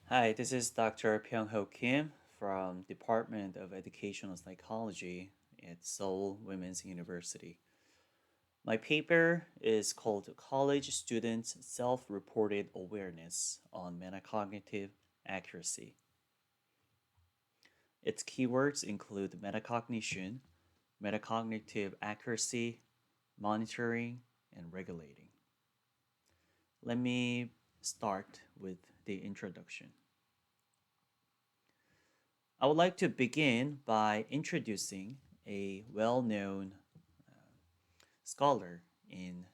Hi, this is Dr. Pyong Ho Kim from Department of Educational Psychology at Seoul Women's University. My paper is called College Students' Self-Reported Awareness on Metacognitive Accuracy. Its keywords include metacognition, metacognitive accuracy, monitoring, and regulating. Let me start with the introduction. I would like to begin by introducing a well-known scholar in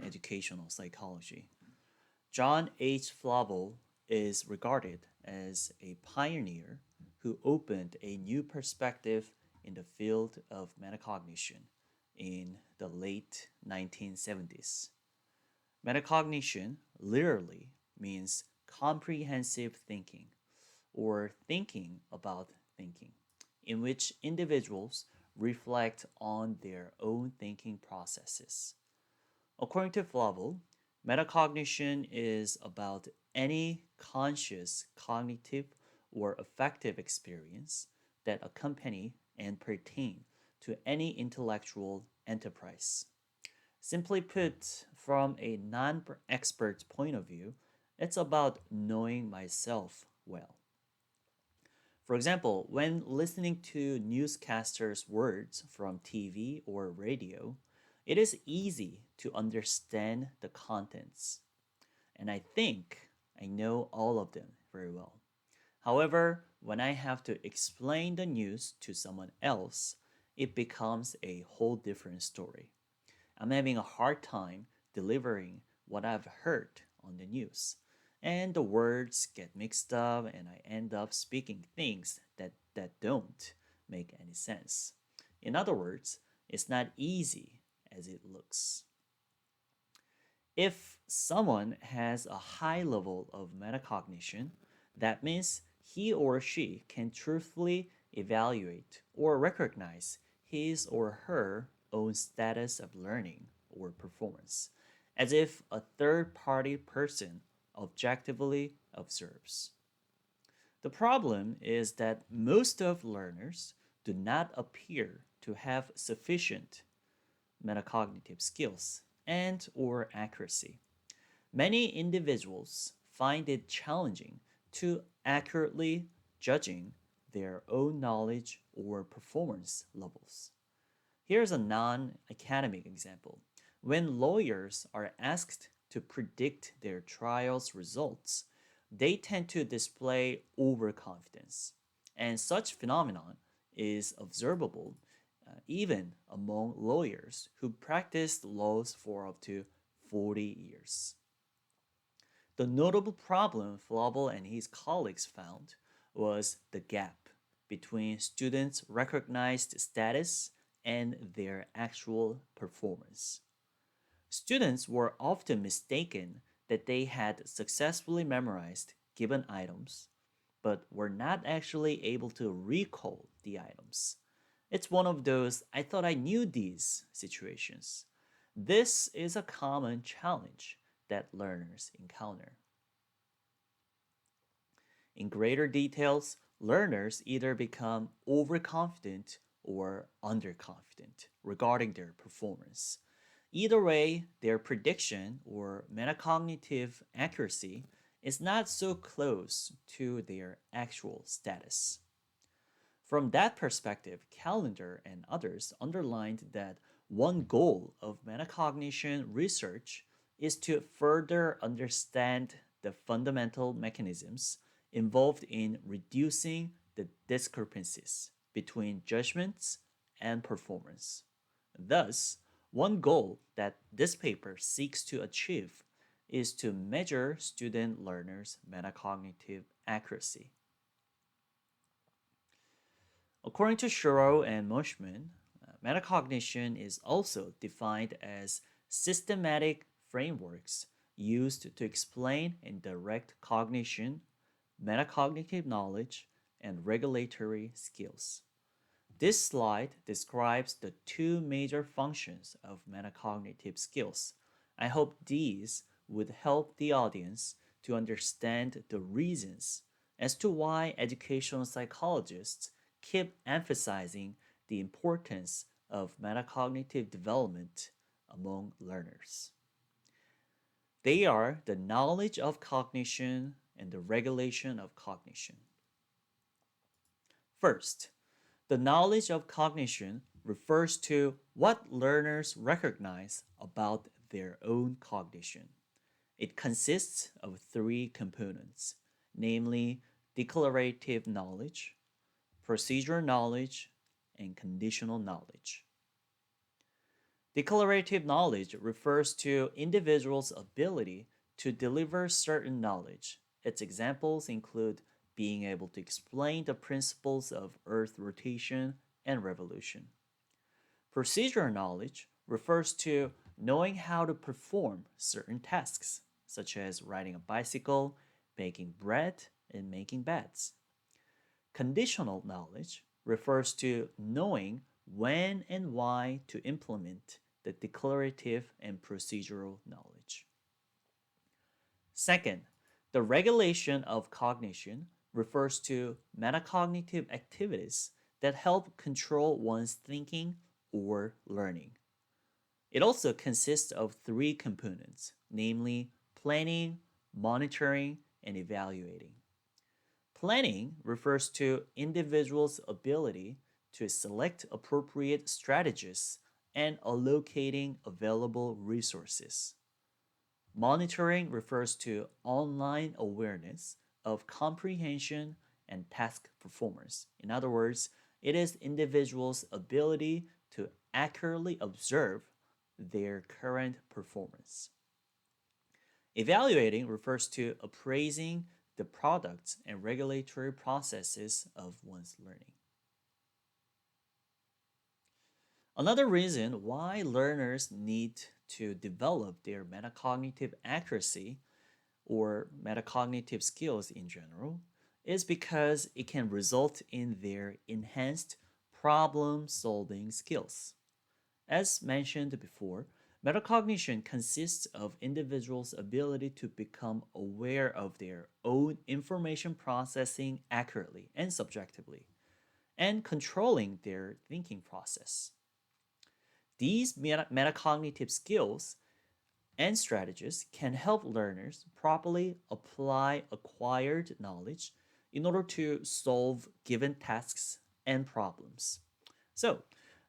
educational psychology. John H. Flavel is regarded as a pioneer who opened a new perspective in the field of metacognition in the late 1970s. Metacognition literally means comprehensive thinking or thinking about thinking, in which individuals reflect on their own thinking processes. According to Flavel, metacognition is about any conscious cognitive or affective experience that accompany and pertain to any intellectual enterprise. Simply put, from a non expert point of view, it's about knowing myself well. For example, when listening to newscasters' words from TV or radio, it is easy to understand the contents, and I think I know all of them very well. However, when I have to explain the news to someone else, it becomes a whole different story. I'm having a hard time delivering what I've heard on the news. And the words get mixed up, and I end up speaking things that don't make any sense. In other words, it's not easy as it looks. If someone has a high level of metacognition, that means he or she can truthfully evaluate or recognize his or her own status of learning or performance, as if a third party person objectively observes. The problem is that most of learners do not appear to have sufficient metacognitive skills and or accuracy. Many individuals find it challenging to accurately judging their own knowledge or performance levels. Here's a non-academic example. When lawyers are asked to predict their trial's results, they tend to display overconfidence, and such phenomenon is observable even among lawyers who practiced laws for up to 40 years. The notable problem Flavel and his colleagues found was the gap between students' recognized status and their actual performance. Students were often mistaken that they had successfully memorized given items, but were not actually able to recall the items. It's one of those I thought I knew these situations. This is a common challenge that learners encounter. In greater details, learners either become overconfident or underconfident regarding their performance. Either way, their prediction or metacognitive accuracy is not so close to their actual status. From that perspective, Callender and others underlined that one goal of metacognition research is to further understand the fundamental mechanisms involved in reducing the discrepancies between judgments and performance. Thus, one goal that this paper seeks to achieve is to measure student learners' metacognitive accuracy. According to Shuro and Mushman, metacognition is also defined as systematic frameworks used to explain and direct cognition, metacognitive knowledge, and regulatory skills. This slide describes the two major functions of metacognitive skills. I hope these would help the audience to understand the reasons as to why educational psychologists keep emphasizing the importance of metacognitive development among learners. They are the knowledge of cognition and the regulation of cognition. First, the knowledge of cognition refers to what learners recognize about their own cognition. It consists of three components, namely declarative knowledge, procedural knowledge, and conditional knowledge. Declarative knowledge refers to individuals' ability to deliver certain knowledge. Its examples include being able to explain the principles of Earth rotation and revolution. Procedural knowledge refers to knowing how to perform certain tasks, such as riding a bicycle, baking bread, and making beds. Conditional knowledge refers to knowing when and why to implement the declarative and procedural knowledge. Second, the regulation of cognition refers to metacognitive activities that help control one's thinking or learning. It also consists of three components, namely planning, monitoring, and evaluating. Planning refers to individuals' ability to select appropriate strategies and allocating available resources. Monitoring refers to online awareness of comprehension and task performance. In other words, it is individuals' ability to accurately observe their current performance. Evaluating refers to appraising the products and regulatory processes of one's learning. Another reason why learners need to develop their metacognitive accuracy or metacognitive skills in general is because it can result in their enhanced problem-solving skills. As mentioned before, metacognition consists of individuals' ability to become aware of their own information processing accurately and subjectively, and controlling their thinking process. These metacognitive skills and strategies can help learners properly apply acquired knowledge in order to solve given tasks and problems. So,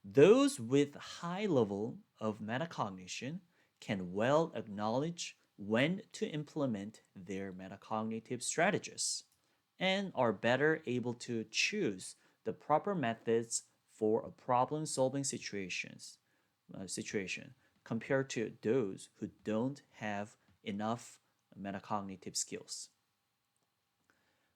those with high level of metacognition can well acknowledge when to implement their metacognitive strategies and are better able to choose the proper methods for a problem-solving situation compared to those who don't have enough metacognitive skills.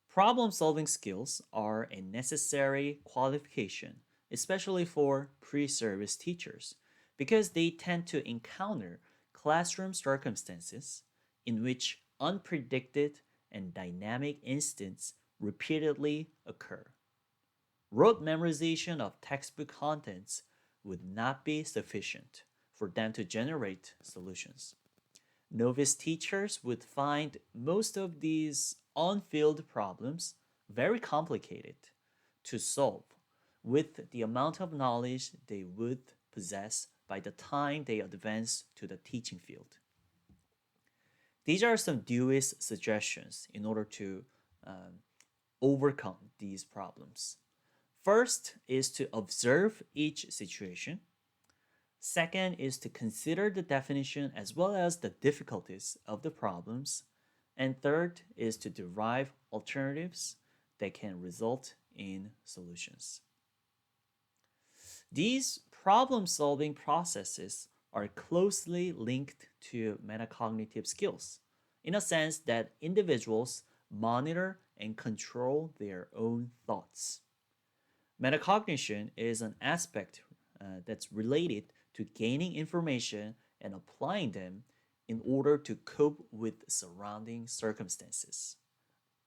Problem-solving skills are a necessary qualification, especially for pre-service teachers, because they tend to encounter classroom circumstances in which unpredicted and dynamic incidents repeatedly occur. Rote memorization of textbook contents would not be sufficient for them to generate solutions. Novice teachers would find most of these on-field problems very complicated to solve with the amount of knowledge they would possess by the time they advance to the teaching field. These are some Dewey's suggestions in order to overcome these problems. First is to observe each situation. Second is to consider the definition as well as the difficulties of the problems. And third is to derive alternatives that can result in solutions. These problem-solving processes are closely linked to metacognitive skills in a sense that individuals monitor and control their own thoughts. Metacognition is an aspect that's related to gaining information and applying them in order to cope with surrounding circumstances.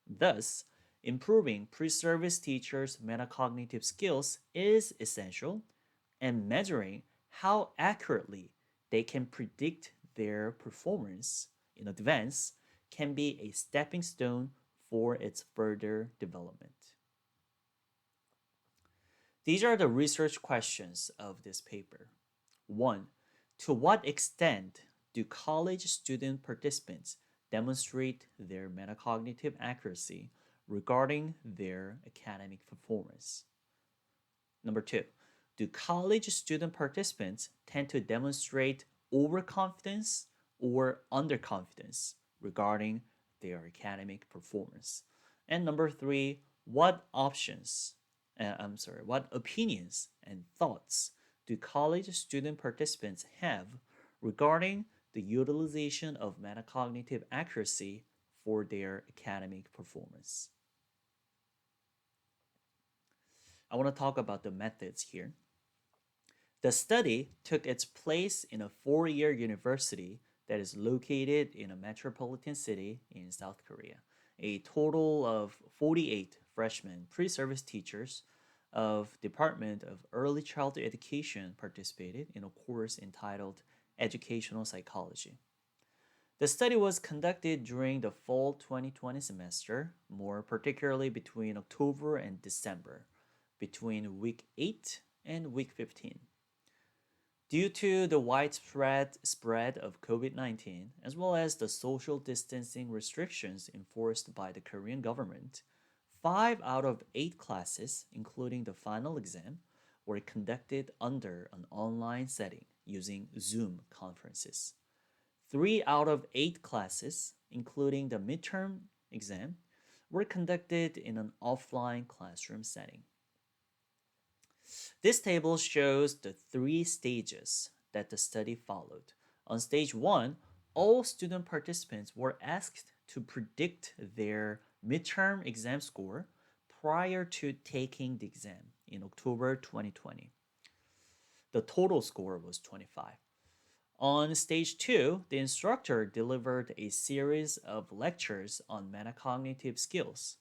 Thus, improving pre-service teachers' metacognitive skills is essential, and measuring how accurately they can predict their performance in advance can be a stepping stone for its further development. These are the research questions of this paper. 1. To what extent do college student participants demonstrate their metacognitive accuracy regarding their academic performance? Number 2. Do college student participants tend to demonstrate overconfidence or underconfidence regarding their academic performance? And number 3, what what opinions and thoughts do college student participants have regarding the utilization of metacognitive accuracy for their academic performance? I want to talk about the methods here. The study took its place in a 4-year university that is located in a metropolitan city in South Korea. A total of 48 freshman pre-service teachers of Department of Early Childhood Education participated in a course entitled Educational Psychology. The study was conducted during the fall 2020 semester, more particularly between October and December, between week 8 and week 15. Due to the widespread spread of COVID-19, as well as the social distancing restrictions enforced by the Korean government, 5 out of 8 classes, including the final exam, were conducted under an online setting using Zoom conferences. 3 out of 8 classes, including the midterm exam, were conducted in an offline classroom setting. This table shows the 3 stages that the study followed. On stage 1, all student participants were asked to predict their midterm exam score prior to taking the exam in October 2020. The total score was 25. On stage 2, the instructor delivered a series of lectures on metacognitive skills,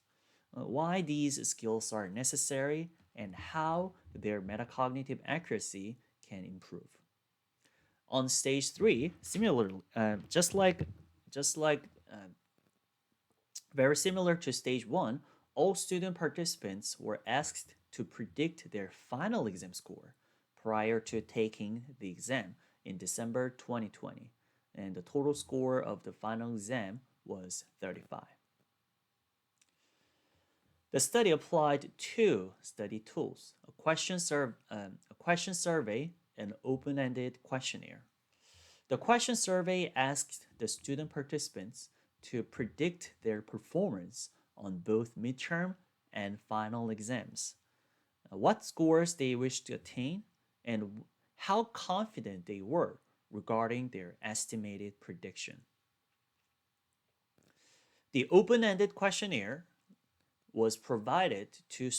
why these skills are necessary, and how their metacognitive accuracy can improve. On stage 3, similarly, very similar to stage 1, all student participants were asked to predict their final exam score prior to taking the exam in December 2020, and the total score of the final exam was 35. The study applied 2 study tools, a question survey and open-ended questionnaire. The question survey asked the student participants to predict their performance on both midterm and final exams, what scores they wished to attain, and how confident they were regarding their estimated prediction. The open-ended questionnaire was provided to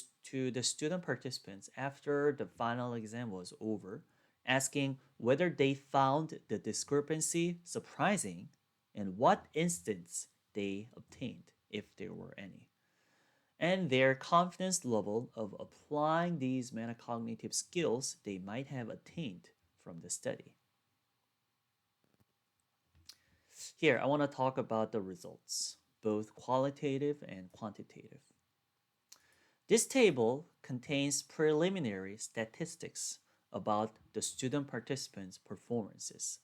the student participants after the final exam was over, asking whether they found the discrepancy surprising and what instance they obtained, if there were any, and their confidence level of applying these metacognitive skills they might have attained from the study. Here, I want to talk about the results, both qualitative and quantitative. This table contains preliminary statistics about the student participants' performances.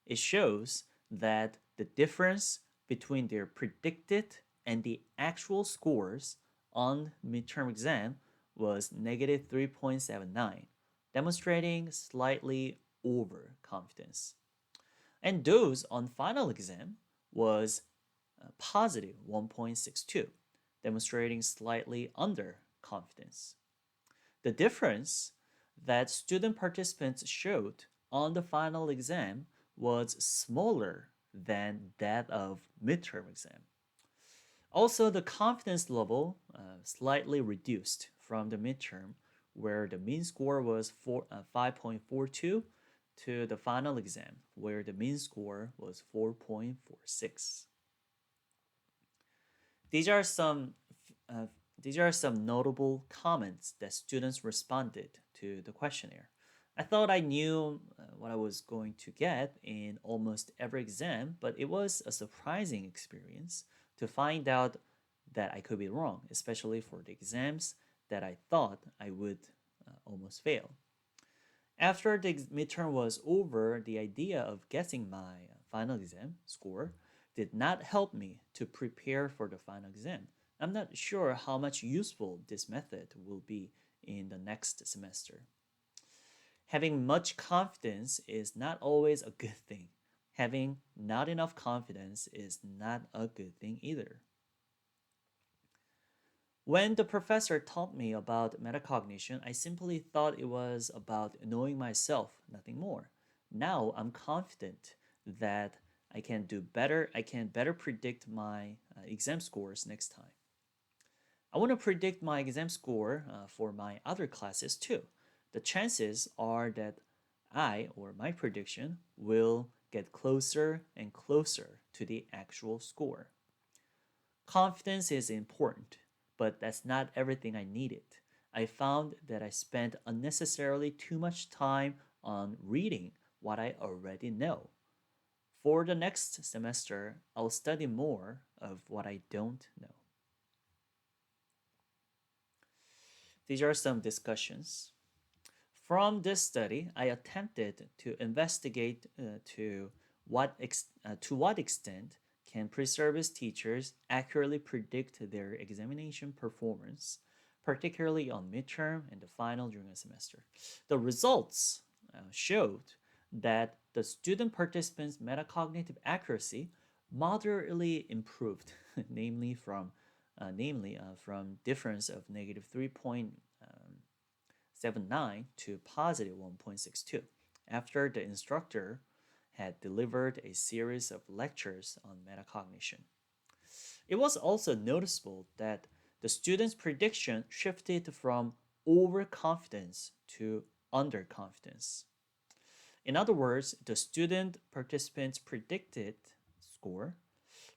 It shows that the difference between their predicted and the actual scores on midterm exam was negative 3.79, demonstrating slightly overconfidence. And those on final exam was positive 1.62, demonstrating slightly underconfidence. The difference that student participants showed on the final exam was smaller than that of midterm exam. Also, the confidence level slightly reduced from the midterm, where the mean score was 5.42, to the final exam, where the mean score was 4.46. These are some notable comments that students responded to the questionnaire. I thought I knew what I was going to get in almost every exam, but it was a surprising experience to find out that I could be wrong, especially for the exams that I thought I would almost fail. After the midterm was over, the idea of guessing my final exam score did not help me to prepare for the final exam. I'm not sure how much useful this method will be in the next semester. Having much confidence is not always a good thing. Having not enough confidence is not a good thing either. When the professor taught me about metacognition, I simply thought it was about knowing myself, nothing more. Now I'm confident that I can better predict my exam scores next time. I want to predict my exam score for my other classes too. The chances are that my prediction will get closer and closer to the actual score. Confidence is important, but that's not everything I needed. I found that I spent unnecessarily too much time on reading what I already know. For the next semester, I'll study more of what I don't know. These are some discussions. From this study, I attempted to investigate to what extent can pre-service teachers accurately predict their examination performance, particularly on midterm and the final during a semester. The results showed that the student participants' metacognitive accuracy moderately improved, namely from difference of negative 3.79 to positive 1.62 after the instructor had delivered a series of lectures on metacognition. It was also noticeable that the students' prediction shifted from overconfidence to underconfidence. In other words, the student participants' predicted score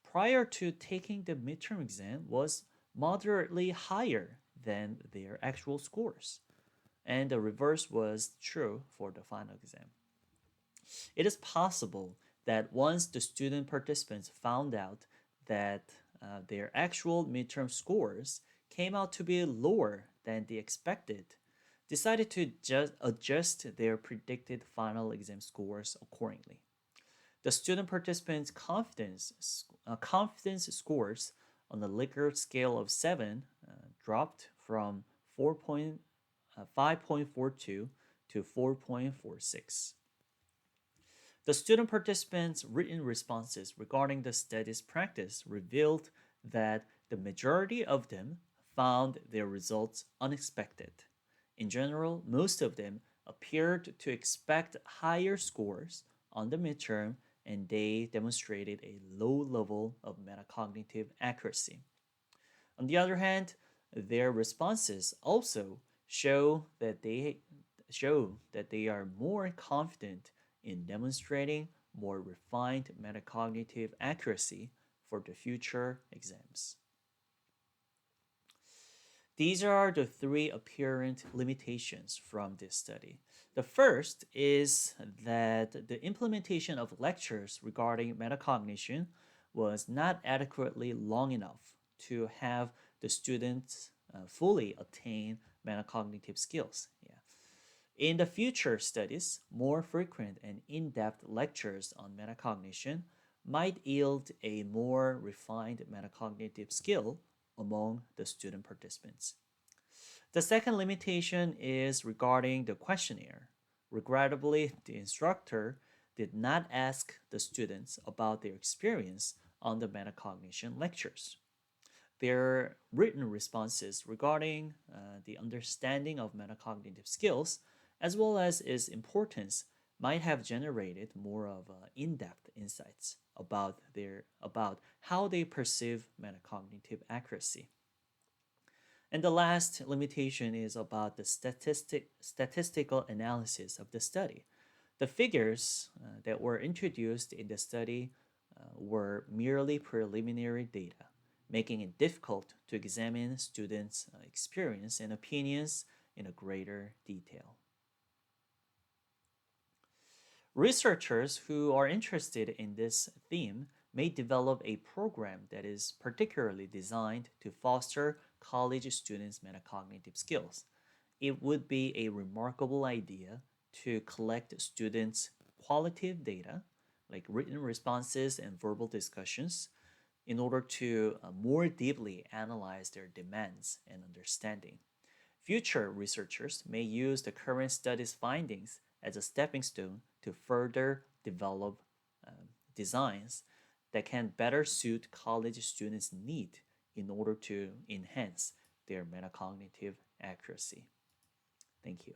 prior to taking the midterm exam was moderately higher than their actual scores, and the reverse was true for the final exam. It is possible that once the student participants found out that their actual midterm scores came out to be lower than they expected, decided to just adjust their predicted final exam scores accordingly. The student participants' confidence scores on the Likert scale of 7 dropped from 5.42 to 4.46. The student participants' written responses regarding the study's practice revealed that the majority of them found their results unexpected. In general, most of them appeared to expect higher scores on the midterm, and they demonstrated a low level of metacognitive accuracy. On the other hand, their responses also show that they are more confident in demonstrating more refined metacognitive accuracy for the future exams. These are the three apparent limitations from this study. The first is that the implementation of lectures regarding metacognition was not adequately long enough to have the students fully attain metacognitive skills. Yeah. In the future studies, more frequent and in-depth lectures on metacognition might yield a more refined metacognitive skill among the student participants. The second limitation is regarding the questionnaire. Regrettably, the instructor did not ask the students about their experience on the metacognition lectures. Their written responses regarding the understanding of metacognitive skills, as well as its importance, might have generated more of in-depth insights about how they perceive metacognitive accuracy. And the last limitation is about the statistical analysis of the study. The figures that were introduced in the study were merely preliminary data, making it difficult to examine students' experience and opinions in a greater detail. Researchers who are interested in this theme may develop a program that is particularly designed to foster college students' metacognitive skills. It would be a remarkable idea to collect students' qualitative data, like written responses and verbal discussions, in order to more deeply analyze their demands and understanding. Future researchers may use the current study's findings as a stepping stone to further develop designs that can better suit college students' need in order to enhance their metacognitive accuracy. Thank you.